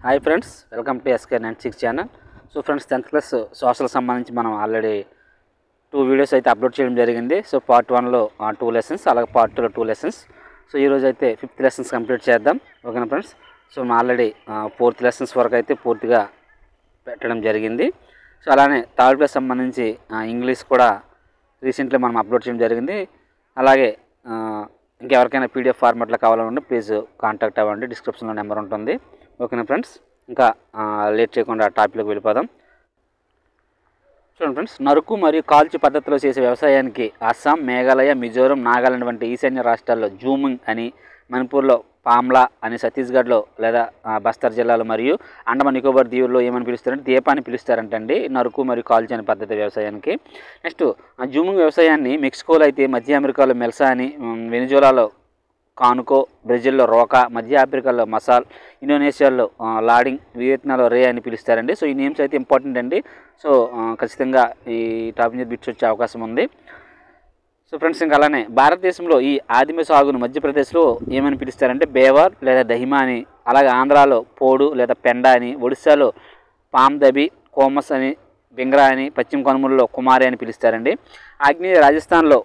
Hi friends, welcome to SK96 channel. So friends, 10th class social సంబంధించి మనం already 2 videos అయితే upload చేయడం జరిగింది. సో పార్ట్ 1లో 2 లెసన్స్, అలాగే పార్ట్ 2లో 2 లెసన్స్. సో ఈరోజు అయితే 5th లెసన్స్ కంప్లీట్ చేద్దాం. ఓకేనా ఫ్రెండ్స్? సో మనం ఆల్రెడీ 4th లెసన్స్ వరకు అయితే పూర్తిగా పెట్టడం జరిగింది. సో అలానే 3rd క్లాస్ సంబంధించి ఇంగ్లీష్ కూడా రీసెంట్లీ మనం అప్లోడ్ చేయడం జరిగింది. అలాగే ఇంకెవరికైనా PDF ఫార్మాట్లో కావాలనుకుంటే ప్లీజ్ కాంటాక్ట్ అవ్వండి, డిస్క్రిప్షన్లో నెంబర్ ఉంటుంది. ఓకేనా ఫ్రెండ్స్? ఇంకా లేట్ చేయకుండా టాపిక్లోకి వెళ్ళిపోదాం. చూడండి ఫ్రెండ్స్, నరుకు మరియు కాల్చి పద్ధతిలో చేసే వ్యవసాయానికి అస్సాం, మేఘాలయ, మిజోరం, నాగాలాండ్ వంటి ఈశాన్య రాష్ట్రాల్లో జూమింగ్ అని, మణిపూర్లో పామ్లా అని, ఛత్తీస్గఢ్లో లేదా బస్తర్ జిల్లాలో మరియు అండమాన్ నికోబార్ దీవుల్లో ఏమని పిలుస్తారంటే దీపాన్ని పిలుస్తారంటండి నరుకు మరియు కాల్చి అనే పద్ధతి వ్యవసాయానికి. నెక్స్ట్ జూమింగ్ వ్యవసాయాన్ని మెక్సికోలో అయితే, మధ్య అమెరికాలో మెల్సా అని, వెనిజులాలో కానుకో, బ్రెజిల్లో రోకా, మధ్య ఆఫ్రికాలో మసాల్, ఇండోనేషియాలో లాడింగ్, వియత్నాంలో రే అని పిలుస్తారండి. సో ఈ నేమ్స్ అయితే ఇంపార్టెంట్ అండి. సో ఖచ్చితంగా ఈ టాపిక్ మీద బిట్స్ వచ్చే అవకాశం ఉంది. సో ఫ్రెండ్స్, ఇంకా అలానే భారతదేశంలో ఈ ఆదిమ సాగును మధ్యప్రదేశ్లో ఏమని పిలుస్తారంటే బేవార్ లేదా దహిమా అని, అలాగే ఆంధ్రాలో పోడు లేదా పెండ అని, ఒడిశాలో పామ్దబి, కోమస్ అని, బింగ్రా అని, పశ్చిమ కనుమలలో కుమారి అని పిలుస్తారండి. ఆగ్నేయ రాజస్థాన్లో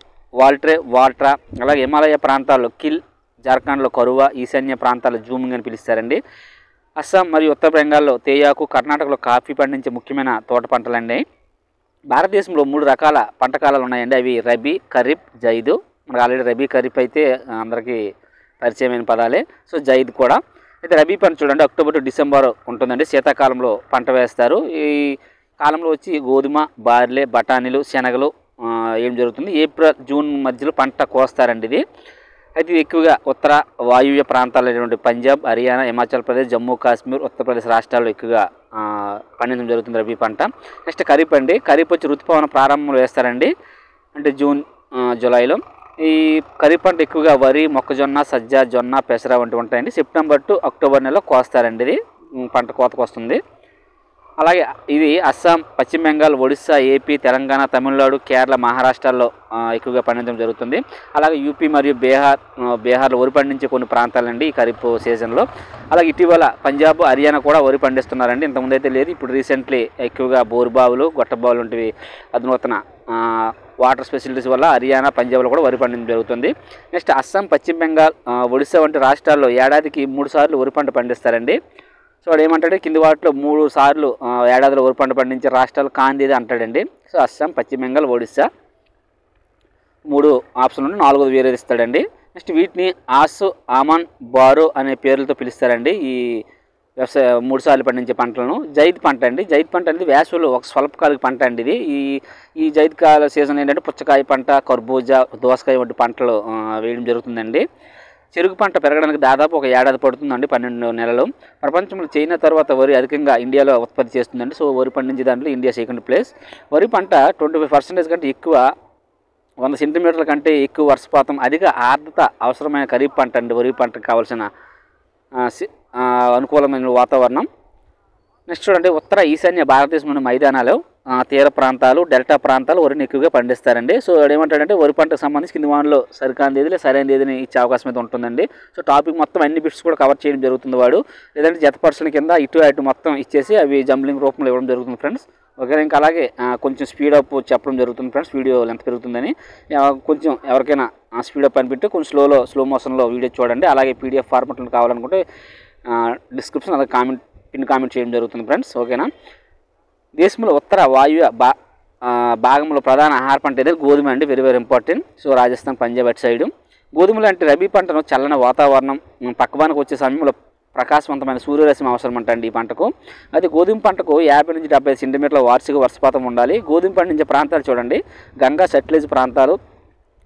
వాల్ట్రా, అలాగే హిమాలయ ప్రాంతాల్లో కిల్, జార్ఖండ్లో కరువా, ఈశాన్య ప్రాంతాల్లో జూమింగ్ అని పిలుస్తారండి. అస్సాం మరియు ఉత్తర బెంగాల్లో తేయాకు, కర్ణాటకలో కాఫీ పండించే ముఖ్యమైన తోట పంటలండి. భారతదేశంలో 3 రకాల పంట కాలాలు ఉన్నాయండి. అవి రబీ, ఖరీఫ్, జైద్. మనకు ఆల్రెడీ రబీ, ఖరీఫ్ అయితే అందరికీ పరిచయమైన పదాలే. సో జైద్ కూడా. అయితే రబీ పంట చూడండి, అక్టోబర్ టు డిసెంబర్ ఉంటుందండి. శీతాకాలంలో పంట వేస్తారు. ఈ కాలంలో వచ్చి గోధుమ, బార్లే, బఠానీలు, శనగలు ఏం జరుగుతుంది, ఏప్రిల్, జూన్ మధ్యలో పంట కోస్తారండి ఇది. అయితే ఇది ఎక్కువగా ఉత్తర వాయువ్య ప్రాంతాలైనటువంటి పంజాబ్, హర్యానా, హిమాచల్ ప్రదేశ్, జమ్మూ కాశ్మీర్, ఉత్తరప్రదేశ్ రాష్ట్రాల్లో ఎక్కువగా పండించడం జరుగుతుంది రబీ పంట. నెక్స్ట్ ఖరీఫ్ అండి. ఖరీఫ్ వచ్చి ఋతుపవన ప్రారంభంలో వేస్తారండి, అంటే జూన్, జూలైలో. ఈ ఖరీఫ్ పంట ఎక్కువగా వరి, మొక్కజొన్న, సజ్జ, జొన్న, పెసర వంటివి ఉంటాయండి. సెప్టెంబర్ టు అక్టోబర్ నెలలో కోస్తారండి. ఇది పంట కోతకు వస్తుంది. అలాగే ఇది అస్సాం, పశ్చిమ బెంగాల్, ఒడిస్సా, ఏపీ, తెలంగాణ, తమిళనాడు, కేరళ, మహారాష్ట్రలో ఎక్కువగా పండించడం జరుగుతుంది. అలాగే యూపీ మరియు బీహార్లో వరి పండించే కొన్ని ప్రాంతాలండి ఈ ఖరీఫ్ సీజన్లో. అలాగే ఇటీవల పంజాబ్, హర్యానా కూడా వరి పండిస్తున్నారండి. ఇంతకుముందు అయితే లేదు, ఇప్పుడు రీసెంట్లీ ఎక్కువగా బోరుబావులు, గొట్టబావులు వంటివి అధునూతన వాటర్ ఫెసిలిటీస్ వల్ల హర్యానా, పంజాబ్లో కూడా వరి పండించడం జరుగుతుంది. నెక్స్ట్ అస్సాం, పశ్చిమ బెంగాల్, ఒడిస్సా వంటి రాష్ట్రాల్లో ఏడాదికి 3 సార్లు వరి పంట పండిస్తారండి. సో వాడు ఏమంటాడు, కింది వాటిలో 3 సార్లు ఏడాదిలో వరి పంట పండించే రాష్ట్రాలు కాందేది అంటాడండి. సో అస్సాం, పశ్చిమ బెంగాల్, ఒడిస్సా 3 ఆప్షన్ నుండి 4ది వేరేది ఇస్తాడండి. నెక్స్ట్ వీటిని ఆసు, ఆమన్, బారో అనే పేర్లతో పిలుస్తారండి ఈ వ్యవసాయ 3 సార్లు పండించే పంటలను. జైద్ పంట అండి. జైద్ పంట అనేది వేసవిలో ఒక స్వల్పకాలిక పంట అండి. ఇది ఈ జైద్ కాల సీజన్ ఏంటంటే పుచ్చకాయ పంట, కర్బూజా, దోసకాయ వంటి పంటలు వేయడం జరుగుతుందండి. చెరుకు పంట పెరగడానికి దాదాపు ఒక ఏడాది పడుతుందండి, 12 నెలలు. ప్రపంచంలో చైనా తర్వాత వరి అధికంగా ఇండియాలో ఉత్పత్తి చేస్తుందండి. సో వరి పండించే దాంట్లో ఇండియా సెకండ్ ప్లేస్. వరి పంట 25% కంటే ఎక్కువ, 100 సెంటీమీటర్ల కంటే ఎక్కువ వర్షపాతం, అధిక ఆర్ద్రత అవసరమైన ఖరీఫ్ పంట అండి. వరి పంటకు కావాల్సిన అనుకూలమైన వాతావరణం. నెక్స్ట్ చూడండి, ఉత్తర ఈశాన్య భారతదేశంలోని మైదానాలు, తీర ప్రాంతాలు, డెల్టా ప్రాంతాలు వరిని ఎక్కువగా పండిస్తారండి. సో ఏమంటాడంటే వరి పంటకు సంబంధించి కింది వానలో సరికాని తేదీలో సరైన తేదీని ఇచ్చే అవకాశం అయితే ఉంటుందండి. సో టాపిక్ మొత్తం అన్ని బిట్స్ కూడా కవర్ చేయడం జరుగుతుంది వాడు. లేదంటే జతపర్సన్ కింద ఇటు అటు మొత్తం ఇచ్చేసి అవి జంబ్లింగ్ రూపంలో ఇవ్వడం జరుగుతుంది ఫ్రెండ్స్. ఓకే, ఇంకా అలాగే కొంచెం స్పీడప్ చెప్పడం జరుగుతుంది ఫ్రెండ్స్, వీడియో లెంత్ పెరుగుతుందని. కొంచెం ఎవరికైనా స్పీడప్ అనిపెట్టి కొంచెం స్లో మోషన్లో వీడియో చూడండి. అలాగే PDF ఫార్మాట్లో కావాలనుకుంటే డిస్క్రిప్షన్ అలాగే పిన్ కామెంట్ చేయడం జరుగుతుంది ఫ్రెండ్స్. ఓకేనా? దేశంలో ఉత్తర వాయువ్య భాగంలో ప్రధాన ఆహార పంట ఏదైతే గోధుమ అండి. Very important. So Rajasthan, Punjab అటు సైడు గోధుమలు అంటే రబీ పంటను చల్లని వాతావరణం, పక్వానికి వచ్చే సమయంలో ప్రకాశవంతమైన సూర్యరశ్మి అవసరం అంటండి ఈ పంటకు. అయితే గోధుమ పంటకు 50 నుంచి 75 సెంటీమీటర్ల వార్షిక వర్షపాతం ఉండాలి. గోధుమ పండించే ప్రాంతాలు చూడండి, గంగా సట్లెజ్ ప్రాంతాలు,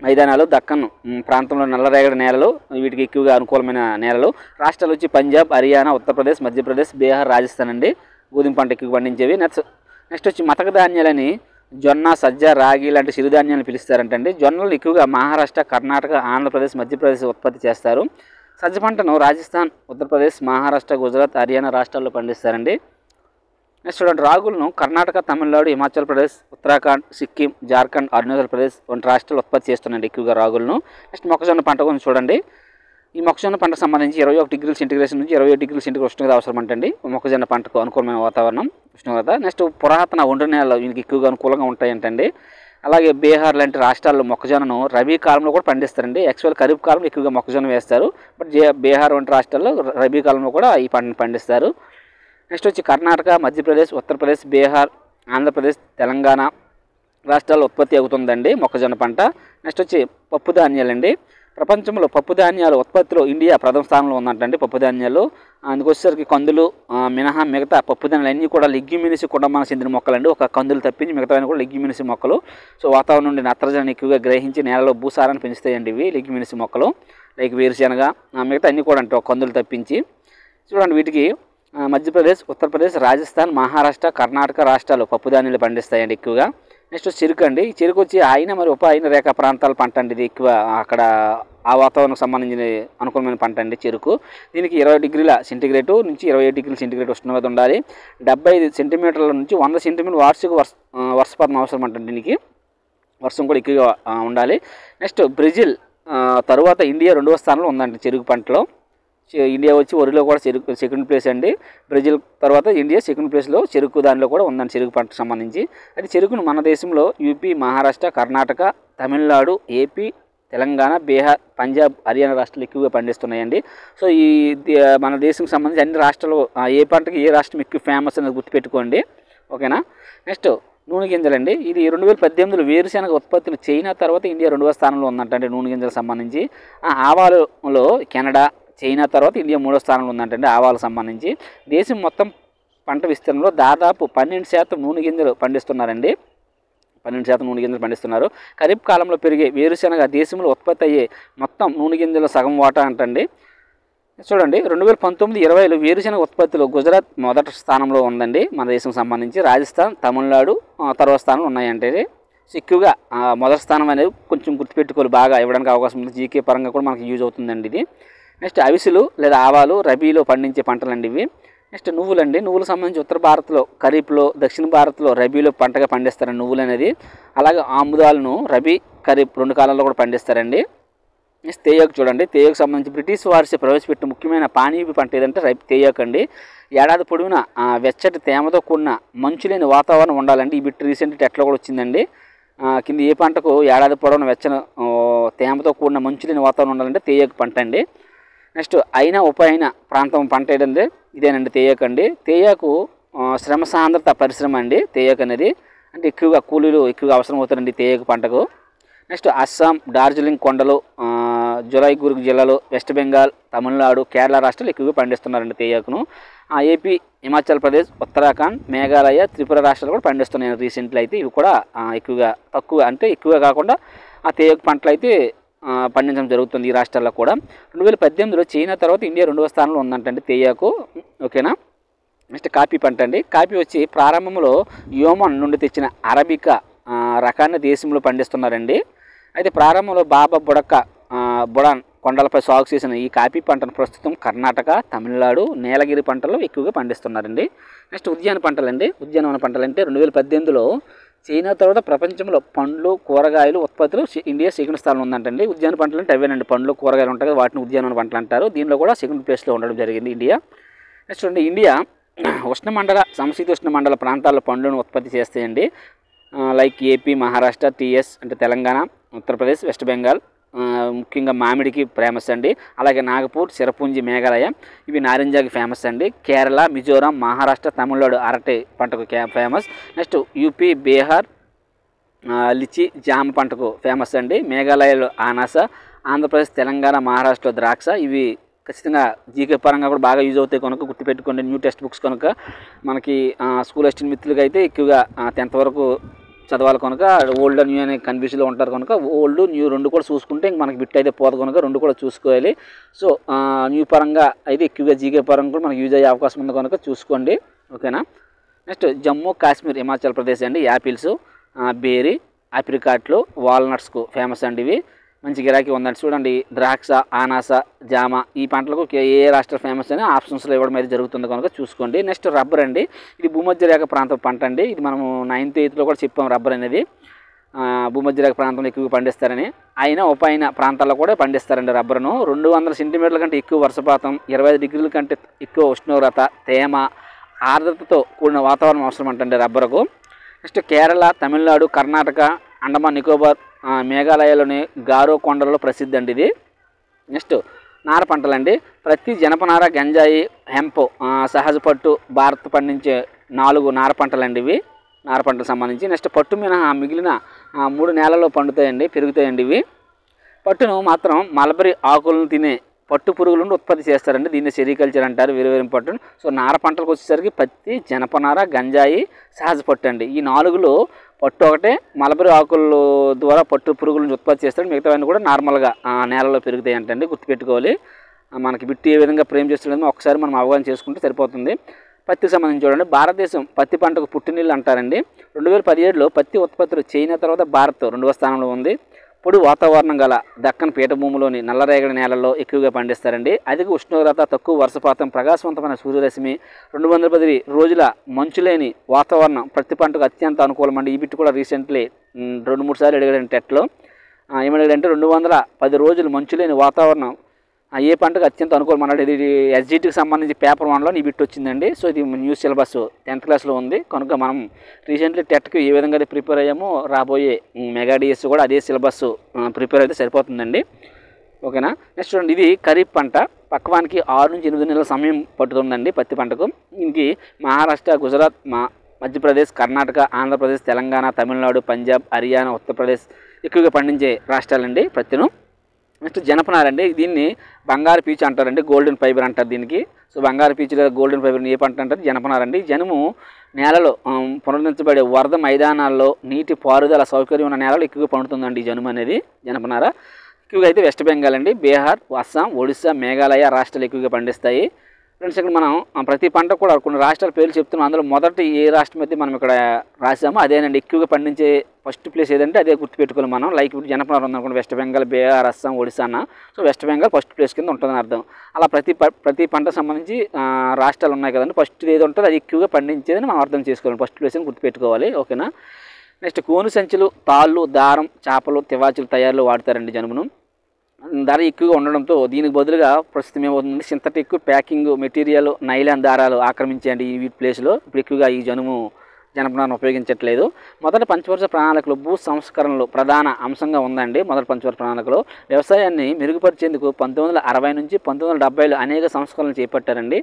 మైదానాలు, దక్కన్ ప్రాంతంలో నల్లరేగడి నేలలు, వీటికి ఎక్కువగా అనుకూలమైన నేలలు. రాష్ట్రాలు వచ్చి పంజాబ్, హర్యానా, ఉత్తరప్రదేశ్, మధ్యప్రదేశ్, బీహార్, రాజస్థాన్ అండి గోధుమ పంట ఎక్కువ పండించేవి. నెక్స్ట్ వచ్చి మతక ధాన్యాలని జొన్న, సజ్జ, రాగి లాంటి చిరుధాన్యాలను పిలుస్తారంటండి. జొన్నలు ఎక్కువగా మహారాష్ట్ర, కర్ణాటక, ఆంధ్రప్రదేశ్, మధ్యప్రదేశ్ ఉత్పత్తి చేస్తారు. సజ్జ పంటను రాజస్థాన్, ఉత్తరప్రదేశ్, మహారాష్ట్ర, గుజరాత్, హర్యానా రాష్ట్రాల్లో పండిస్తారండి. నెక్స్ట్ చూడండి, రాగులను కర్ణాటక, తమిళనాడు, హిమాచల్ ప్రదేశ్, ఉత్తరాఖండ్, సిక్కిం, జార్ఖండ్, అరుణాచల్ ప్రదేశ్ వంటి రాష్ట్రాలు ఉత్పత్తి చేస్తున్నాయండి ఎక్కువగా రాగులను. నెక్స్ట్ మొక్కజొన్న పంట గురించి చూడండి, ఈ మొక్కజొన్న పంటకు సంబంధించి 21 డిగ్రీల సెంటీగ్రేడ్ నుంచి 27 డిగ్రీల సెంటీగ్రేడ్ ఉష్ణోగ్రత అవసరం అంటండి మొక్కజొన్న పంటకు అనుకూలమైన వాతావరణం ఉష్ణోగ్రత. నెక్స్ట్ పురాతన ఒండ్రు నేలలు దీనికి ఎక్కువగా అనుకూలంగా ఉంటాయంటండి. అలాగే బీహార్ లాంటి రాష్ట్రాల్లో మొక్కజొన్నను రబీ కాలంలో కూడా పండిస్తారండి. యాక్చువల్ ఖరీఫ్ కాలంలో ఎక్కువగా మొక్కజొన్న వేస్తారు, బట్ బీహార్ వంటి రాష్ట్రాల్లో రబీ కాలంలో కూడా ఈ పంటను పండిస్తారు. నెక్స్ట్ వచ్చి కర్ణాటక, మధ్యప్రదేశ్, ఉత్తరప్రదేశ్, బీహార్, ఆంధ్రప్రదేశ్, తెలంగాణ రాష్ట్రాల్లో ఉత్పత్తి అవుతుందండి మొక్కజొన్న పంట. నెక్స్ట్ వచ్చి పప్పు ధాన్యాలండి. ప్రపంచంలో పప్పు ధాన్యాల ఉత్పత్తిలో ఇండియా ప్రథమ స్థానంలో ఉందంటండి పప్పు ధాన్యాలు. అందుకొచ్చేసరికి కందులు మినహా మిగతా పప్పు ధాన్యాలు అన్నీ కూడా లెగ్యూమినిసి కుటుంబానికి చెందిన మొక్కలండి. ఒక కందులు తప్పించి మిగతా కూడా లెగ్యూమినిసి మొక్కలు. సో వాతావరణం నుండి నత్రజనిని ఎక్కువగా గ్రహించి నేలలో భూసారాన్ని పెంచుతాయండి ఇవి లెగ్యూమినిసి మొక్కలు. లైక్ వేరుశెనగ మిగతా అన్నీ కూడా అంటే కందులు తప్పించి. చూడండి వీటికి మధ్యప్రదేశ్, ఉత్తరప్రదేశ్, రాజస్థాన్, మహారాష్ట్ర, కర్ణాటక రాష్ట్రాలు పప్పు ధాన్యాలు పండిస్తాయండి ఎక్కువగా. నెక్స్ట్ చెరుకు అండి. ఈ చెరుకు వచ్చి ఆయన మరి ఉప ఆయన రేఖ ప్రాంతాల పంట అండి. ఇది ఎక్కువ అక్కడ ఆ వాతావరణానికి సంబంధించిన అనుకూలమైన పంట అండి చెరుకు. దీనికి 20 డిగ్రీల సెంటీగ్రేడ్ నుంచి 27 డిగ్రీల సెంటీగ్రేడ్ ఉష్ణోగ్రత ఉండాలి. 75 సెంటీమీటర్ల నుంచి 100 సెంటీమీటర్ వార్షిక వర్షపాతం అవసరం అంటండి. దీనికి వర్షం కూడా ఎక్కువగా ఉండాలి. నెక్స్ట్ బ్రెజిల్ తరువాత ఇండియా 2వ స్థానంలో ఉందండి చెరుకు పంటలో. ఇండియా వచ్చి వరిలో కూడా చెరుకు సెకండ్ ప్లేస్ అండి. బ్రెజిల్ తర్వాత ఇండియా సెకండ్ ప్లేస్లో చెరుకు దానిలో కూడా ఉందండి చెరుకు పంటకు సంబంధించి. అయితే చెరుకును మన దేశంలో యూపీ, మహారాష్ట్ర, కర్ణాటక, తమిళనాడు, ఏపీ, తెలంగాణ, బీహార్, పంజాబ్, హర్యానా రాష్ట్రాలు ఎక్కువగా పండిస్తున్నాయండి. సో ఈ మన దేశంకి సంబంధించి అన్ని రాష్ట్రాలు ఏ పంటకి ఏ రాష్ట్రం ఎక్కువ ఫేమస్ అనేది గుర్తుపెట్టుకోండి, ఓకేనా. నెక్స్ట్ నూనె గింజలండి. ఇది 2018లో వేరుశెనగ ఉత్పత్తులు చైనా తర్వాత ఇండియా 2వ స్థానంలో ఉందంటే నూనె గింజలకు సంబంధించి. ఆవాలలో కెనడా, చైనా తర్వాత ఇండియా 3వ స్థానంలో ఉందంటండి ఆవాలకు సంబంధించి. దేశం మొత్తం పంట విస్తీర్ణంలో దాదాపు 12% నూనె గింజలు పండిస్తున్నారండి. 12% నూనె గింజలు పండిస్తున్నారు. ఖరీఫ్ కాలంలో పెరిగే వేరుశెనగ దేశంలో ఉత్పత్తి అయ్యే మొత్తం నూనె గింజల సగం వాటా అంటండి. చూడండి 2019-20లో వేరుశెనగ ఉత్పత్తిలో గుజరాత్ మొదటి స్థానంలో ఉందండి మన దేశం సంబంధించి. రాజస్థాన్, తమిళనాడు తర్వాత స్థానంలో ఉన్నాయంటే. సో ఎక్కువగా మొదటి స్థానం అనేది కొంచెం గుర్తుపెట్టుకోవాలి, బాగా ఇవ్వడానికి అవకాశం ఉంది. జీకే పరంగా కూడా మనకు యూజ్ అవుతుందండి ఇది. నెక్స్ట్ అవిసెలు లేదా ఆవాలు రబీలో పండించే పంటలండి ఇవి. నెక్స్ట్ నువ్వులండి. నువ్వులకు సంబంధించి ఉత్తర భారత్లో ఖరీఫ్లో, దక్షిణ భారత్లో రబీలో పంటగా పండిస్తారండి నువ్వులు అనేది. అలాగే ఆముదాలను రబీ, ఖరీఫ్ 2 కాలాల్లో కూడా పండిస్తారండి. నెక్స్ట్ తేయాకు చూడండి. తేయాకు సంబంధించి బ్రిటిష్ వారిసే ప్రవేశపెట్టిన ముఖ్యమైన పానీయ పంట ఏదంటే తేయాకు అండి. ఏడాది పొడవునా వెచ్చటి తేమతో కూడిన మంచు లేని వాతావరణం ఉండాలండి. ఈ బిట్ రీసెంట్ ఎట్లా కూడా వచ్చిందండి. కింద ఏ పంటకు ఏడాది పొడవున వెచ్చని తేమతో కూడిన మంచు లేని వాతావరణం ఉండాలంటే తేయాకు పంట అండి. నెక్స్ట్ అయినా ఉప అయిన ప్రాంతం పంట ఏంటంటే ఇదేనండి తేయాకు అండి. తేయాకు శ్రమ సాంద్రత పరిశ్రమ అండి తేయాకు అనేది. అంటే ఎక్కువగా కూలీలు ఎక్కువగా అవసరం అవుతారండి తేయాకు పంటకు. నెక్స్ట్ అస్సాం, డార్జిలింగ్ కొండలు, జులైగుర్గ్ జిల్లాలో, వెస్ట్ బెంగాల్, తమిళనాడు, కేరళ రాష్ట్రాలు ఎక్కువగా పండిస్తున్నారండి తేయాకును. ఏపీ, హిమాచల్ ప్రదేశ్, ఉత్తరాఖండ్, మేఘాలయ, త్రిపుర రాష్ట్రాలు కూడా పండిస్తున్నాయి రీసెంట్లీ అయితే. ఇవి కూడా ఎక్కువగా తక్కువ అంటే ఎక్కువగా కాకుండా ఆ తేయాకు పంటలు అయితే పండించడం జరుగుతుంది ఈ రాష్ట్రాల్లో కూడా. 2018లో చైనా తర్వాత ఇండియా 2వ స్థానంలో ఉందంటండి తేయాకు, ఓకేనా. నెక్స్ట్ కాఫీ పంట అండి. కాఫీ వచ్చి ప్రారంభంలో యోమన్ నుండి తెచ్చిన అరబికా రకాన్ని దేశంలో పండిస్తున్నారండి. అయితే ప్రారంభంలో బాబా బుడాన్ కొండలపై సాగు చేసిన ఈ కాఫీ పంటను ప్రస్తుతం కర్ణాటక, తమిళనాడు, నీలగిరి పంటల్లో ఎక్కువగా పండిస్తున్నారండి. నెక్స్ట్ ఉద్యాన పంటలండి. ఉద్యానవన పంటలు అంటే 2018లో చైనా తర్వాత ప్రపంచంలో పండ్లు, కూరగాయలు ఉత్పత్తులు ఇండియా సెకండ్ స్థానంలో ఉందంటండి. ఉద్యాన పంటలు అంటే అవేనండి, పండ్లు, కూరగాయలు ఉంటాయి కదా, వాటిని ఉద్యానవన పంటలు అంటారు. దీనిలో కూడా సెకండ్ ప్లేస్లో ఉండడం జరిగింది ఇండియా. నెక్స్ట్ చూడండి, ఇండియా ఉష్ణమండల, సమశీతోష్ణ మండల ప్రాంతాల్లో పండ్లను ఉత్పత్తి చేస్తాయండి. లైక్ ఏపీ, మహారాష్ట్ర, టీఎస్ అంటే తెలంగాణ, ఉత్తరప్రదేశ్, వెస్ట్ బెంగాల్ ముఖ్యంగా మామిడికి ఫేమస్ అండి. అలాగే నాగపూర్, చిరపుంజి, మేఘాలయ ఇవి నారింజాకి ఫేమస్ అండి. కేరళ, మిజోరాం, మహారాష్ట్ర, తమిళనాడు అరటి పంటకు famous. Next UP, Bihar litchi, జామ పంటకు ఫేమస్ అండి. మేఘాలయలో అనాస, ఆంధ్రప్రదేశ్, తెలంగాణ, మహారాష్ట్రలో ద్రాక్ష. ఇవి ఖచ్చితంగా జీకే పరంగా కూడా బాగా యూజ్ అవుతాయి కనుక గుర్తుపెట్టుకోండి. న్యూ టెక్స్ట్ బుక్స్ కనుక మనకి స్కూల్ అసిస్టెంట్ మిత్రులకి అయితే ఎక్కువగా 10th వరకు చదవాలి కనుక ఓల్డ్ న్యూ అనే కన్ఫ్యూజన్లో ఉంటారు కనుక ఓల్డ్ న్యూ 2 కూడా చూసుకుంటే ఇంక మనకి బిట్ అయితే పోదు కనుక 2 కూడా చూసుకోవాలి. సో న్యూ పరంగా అయితే ఎక్కువగా జీకే పరంగా కూడా మనకు యూజ్ అయ్యే అవకాశం ఉంది కనుక చూసుకోండి, ఓకేనా. నెక్స్ట్ జమ్మూ కాశ్మీర్, హిమాచల్ ప్రదేశ్ అండి. యాపిల్స్, బేరీ, ఆప్రికాట్లు, వాల్నట్స్కు ఫేమస్ అండి. ఇవి మంచి గిరాకీ ఉందండి. చూడండి, ద్రాక్ష, అనాస, జామ ఈ పంటలకు ఏ రాష్ట్ర ఫేమస్ అని ఆప్షన్స్లో ఇవ్వడం అయితే జరుగుతుంది కనుక చూసుకోండి. నెక్స్ట్ రబ్బర్ అండి. ఇది భూమధ్య రేఖ ప్రాంతం పంట అండి. ఇది మనము 9th 8th కూడా చెప్పాం రబ్బర్ అనేది భూమధ్య రేఖ ప్రాంతంలో ఎక్కువగా పండిస్తారని. అయిన ఉపైన ప్రాంతాల్లో కూడా పండిస్తారండి రబ్బరును. 200 సెంటీమీటర్ల కంటే ఎక్కువ వర్షపాతం, 25 డిగ్రీల కంటే ఎక్కువ ఉష్ణోగ్రత, తేమ, ఆర్ద్రతతో కూడిన వాతావరణం అవసరం అంటండి రబ్బరుకు. నెక్స్ట్ కేరళ, తమిళనాడు, కర్ణాటక, అండమాన్ నికోబార్, మేఘాలయలోని గారో కొండలలో ప్రసిద్ధి అండి ఇది. నెక్స్ట్ నార పంటలండి. ప్రతి జనపనార, గంజాయి, హెంప్, సహజ పట్టు భారత్ పండించే 4 నార పంటలండి ఇవి, నార పంటలకు సంబంధించి. నెక్స్ట్ పట్టు మినహా మిగిలిన 3 నేలల్లో పండుతాయండి, పెరుగుతాయండి ఇవి. పట్టును మాత్రం మల్బరీ ఆకులను తినే పట్టు పురుగుల నుండి ఉత్పత్తి చేస్తారండి, దీన్ని సెరికల్చర్ అంటారు, వేరు పట్టును. సో నార పంటలకు వచ్చేసరికి పత్తి, జనపనార, గంజాయి, సహజ పట్టు అండి. ఈ 4లో పట్టు ఒకటే మల్బరీ ఆకుల ద్వారా పట్టు పురుగుల నుంచి ఉత్పత్తి చేస్తాడు, మిగతావన్నీ కూడా నార్మల్గా నేలలో పెరుగుతాయి అంటండి, గుర్తుపెట్టుకోవాలి. మనకి బిట్టి ఏ విధంగా ఫ్రేమ్ చేస్తుండేమో ఒకసారి మనం అవగాహన చేసుకుంటే సరిపోతుంది. పత్తికి సంబంధించి చూడండి, భారతదేశం పత్తి పంటకు పుట్టినీళ్ళు అంటారండి. 2017లో పత్తి ఉత్పత్తులు చైనా తర్వాత భారత్ 2వ స్థానంలో ఉంది. పొడి వాతావరణం గల దక్కన్ పీఠభూమిలోని నల్లరేగడి నేలల్లో ఎక్కువగా పండిస్తారండి. అధిక ఉష్ణోగ్రత, తక్కువ వర్షపాతం, ప్రకాశవంతమైన సూర్యరశ్మి, 210 రోజుల మంచు లేని వాతావరణం ప్రతి పంటకు అత్యంత అనుకూలం అండి. ఈ బిట్టు కూడా రీసెంట్లీ 2-3 సార్లు అడిగాడండి టెట్లో. ఏమడిగాడంటే 210 రోజులు మంచు లేని వాతావరణం ఏ పంటకు అత్యంత అనుకూలం అన్నాడు. ఇది ఎస్జిటికి సంబంధించి పేపర్ 1లో ఈ బిట్ వచ్చిందండి. సో ఇది న్యూ సిలబస్ 10th క్లాస్లో ఉంది కనుక మనం రీసెంట్లీ టెట్కి ఏ విధంగా అయితే ప్రిపేర్ అయ్యామో రాబోయే మెగా డిఎస్ కూడా అదే సిలబస్ ప్రిపేర్ అయితే సరిపోతుందండి. ఓకేనా. నెక్స్ట్ చూడండి, ఇది ఖరీఫ్ పంట. పక్వానికి 6 నుంచి 8 నెలల సమయం పట్టుతుందండి పత్తి పంటకు. దీనికి మహారాష్ట్ర, గుజరాత్, మధ్యప్రదేశ్, కర్ణాటక, ఆంధ్రప్రదేశ్, తెలంగాణ, తమిళనాడు, పంజాబ్, హర్యానా, ఉత్తరప్రదేశ్ ఎక్కువగా పండించే రాష్ట్రాలండి పత్తిను. నెక్స్ట్ జనపనార అండి. దీన్ని బంగారు పీచు అంటారండి, గోల్డెన్ ఫైబర్ అంటారు దీనికి. సో బంగారు పీచు లేదా గోల్డెన్ ఫైబర్ ఏ పంట అంటారు? జనపనార అండి. జనుము నేలలో పునరుద్ధరించబడే వరద మైదానాల్లో నీటి పారుదల సౌకర్యం ఉన్న నేలలో ఎక్కువగా పండుతుందండి ఈ జనుము అనేది, జనపనార. ఎక్కువగా అయితే వెస్ట్ బెంగాల్ అండి, బీహార్, అస్సాం, ఒడిశా, మేఘాలయ రాష్ట్రాలు ఎక్కువగా పండిస్తాయి. ఫ్రెండ్స్ ఇక్కడ మనం ప్రతి పంట కూడా కొన్ని రాష్ట్రాల పేర్లు చెప్తున్నాం. అందులో మొదటి ఏ రాష్ట్రం అయితే మనం ఇక్కడ రాసామో అదేనండి ఎక్కువగా పండించే ఫస్ట్ ప్లేస్ ఏదంటే అదే గుర్తుపెట్టుకోవాలి మనం. లైక్ ఇప్పుడు జనపనార ఉందనుకోండి, వెస్ట్ బెంగాల్, బీహార్, అస్సాం, ఒడిశా అన్న. So west Bengal first place కింద ఉంటుందని అర్థం. అలా ప్రతి పంటకు సంబంధించి రాష్ట్రాలు ఉన్నాయి కదండి, ఫస్ట్ ఏది ఉంటుందో అది ఎక్కువగా పండించేదని మనం అర్థం చేసుకోవాలి, ఫస్ట్ ప్లేస్ అని గుర్తుపెట్టుకోవాలి. ఓకేనా. నెక్స్ట్ కోను సంచులు, తాళ్ళు, దారం, చేపలు, తివాచీలు తయారీలో వాడతారండి జనుమును. ధర ఎక్కువగా ఉండడంతో దీనికి బదులుగా ప్రస్తుతం ఏమవుతుంది, సింథటిక్ ప్యాకింగ్ మెటీరియల్, నైలాన్ దారాలు ఆక్రమించేయండి ఈ ప్లేస్లో. ఇప్పుడు ఎక్కువగా ఈ జనపనారను ఉపయోగించట్లేదు. మొదటి పంచవర్ష ప్రణాళికలో భూ సంస్కరణలు ప్రధాన అంశంగా ఉందండి. మొదటి పంచవర్ష ప్రణాళికలో వ్యవసాయాన్ని మెరుగుపరిచేందుకు 1960 నుంచి 1970లో అనేక సంస్కరణలు చేపట్టారండి.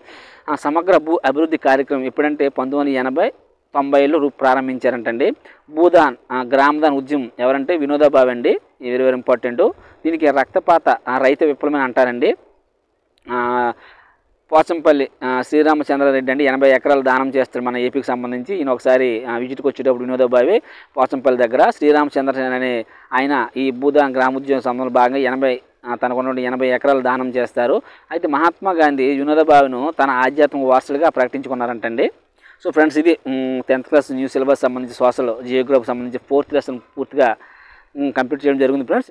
సమగ్ర భూ అభివృద్ధి కార్యక్రమం ఎప్పుడంటే 1980-90లో ప్రారంభించారంటండి. భూదాన్, గ్రామదాన్ ఉద్యమం ఎవరంటే వినోదా భావే అండి, వెరీ ఇంపార్టెంట్. దీనికి రక్తపాత రైతు విప్లవం అంటారండి. పోచంపల్లి శ్రీరామచంద్రారెడ్డి అండి 80 ఎకరాలు దానం చేస్తాడు మన ఏపీకి సంబంధించి. ఈయన ఒకసారి విజిట్కి వచ్చేటప్పుడు వినోదా భావే పోచంపల్లి దగ్గర శ్రీరామచంద్ర అనే ఆయన ఈ భూదాన్ గ్రామోద్యమ సంబంధంలో భాగంగా తనకున్న 80 ఎకరాలు దానం చేస్తారు. అయితే మహాత్మా గాంధీ వినోదా భావేను తన ఆధ్యాత్మిక వారసులుగా ప్రకటించుకున్నారంటండి. సో ఫ్రెండ్స్ ఇది 10th క్లాస్ న్యూ సిలబస్ సంబంధించి సోషల్ జియోగ్రఫీ సంబంధించి 4th లెసన్ పూర్తిగా కంప్లీట్ చేయడం జరిగింది ఫ్రెండ్స్.